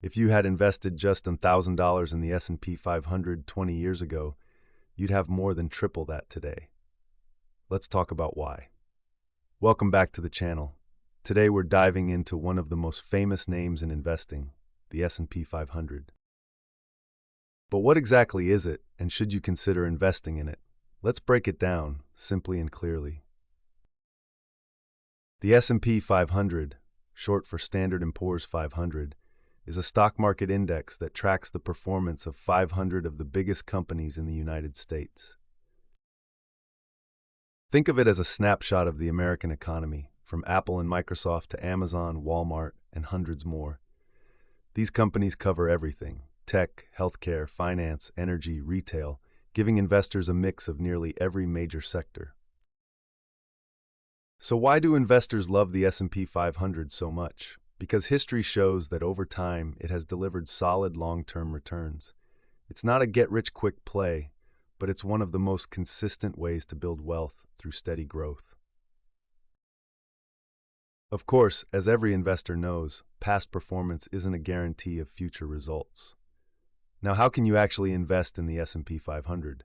If you had invested just $1,000 in the S&P 500 20 years ago, you'd have more than triple that today. Let's talk about why. Welcome back to the channel. Today we're diving into one of the most famous names in investing, the S&P 500. But what exactly is it, and should you consider investing in it? Let's break it down, simply and clearly. The S&P 500, short for Standard & Poor's 500, is a stock market index that tracks the performance of 500 of the biggest companies in the United States. Think of it as a snapshot of the American economy, from Apple and Microsoft to Amazon, Walmart, and hundreds more. These companies cover everything: tech, healthcare, finance, energy, retail, giving investors a mix of nearly every major sector. So why do investors love the S&P 500 so much? Because history shows that over time it has delivered solid long-term returns. It's not a get-rich-quick play, but it's one of the most consistent ways to build wealth through steady growth. Of course, as every investor knows, past performance isn't a guarantee of future results. Now, how can you actually invest in the S&P 500?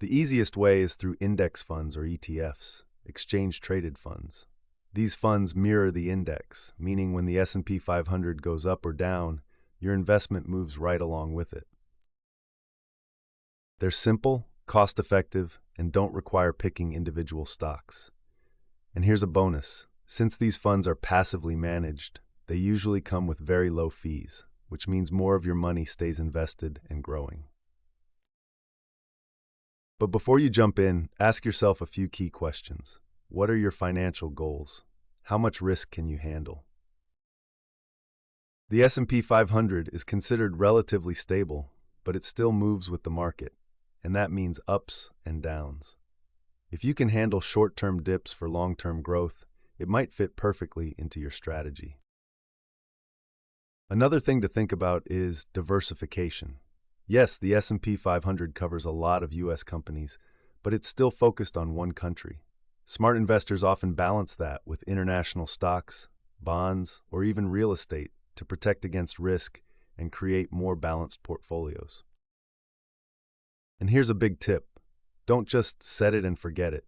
The easiest way is through index funds or ETFs, exchange-traded funds. These funds mirror the index, meaning when the S&P 500 goes up or down, your investment moves right along with it. They're simple, cost-effective, and don't require picking individual stocks. And here's a bonus. Since these funds are passively managed, they usually come with very low fees, which means more of your money stays invested and growing. But before you jump in, ask yourself a few key questions. What are your financial goals? How much risk can you handle? The S&P 500 is considered relatively stable, but it still moves with the market, and that means ups and downs. If you can handle short-term dips for long-term growth, it might fit perfectly into your strategy. Another thing to think about is diversification. Yes, the S&P 500 covers a lot of U.S. companies, but it's still focused on one country. Smart investors often balance that with international stocks, bonds, or even real estate to protect against risk and create more balanced portfolios. And here's a big tip. Don't just set it and forget it.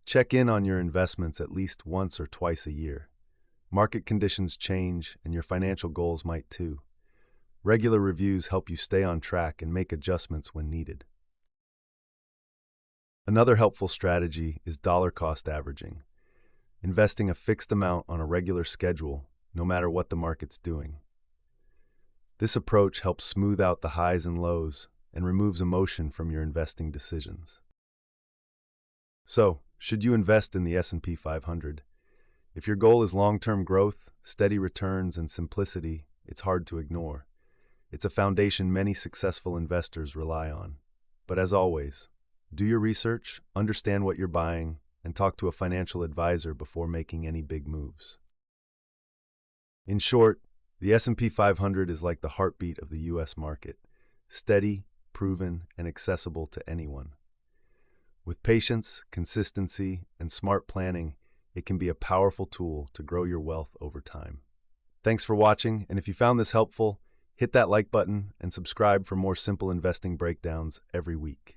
Check in on your investments at least once or twice a year. Market conditions change, and your financial goals might too. Regular reviews help you stay on track and make adjustments when needed. Another helpful strategy is dollar cost averaging, investing a fixed amount on a regular schedule, no matter what the market's doing. This approach helps smooth out the highs and lows and removes emotion from your investing decisions. So, should you invest in the S&P 500? If your goal is long-term growth, steady returns, and simplicity, it's hard to ignore. It's a foundation many successful investors rely on. But as always, do your research, understand what you're buying, and talk to a financial advisor before making any big moves. In short, the S&P 500 is like the heartbeat of the U.S. market, steady, proven, and accessible to anyone. With patience, consistency, and smart planning, it can be a powerful tool to grow your wealth over time. Thanks for watching, and if you found this helpful, hit that like button and subscribe for more simple investing breakdowns every week.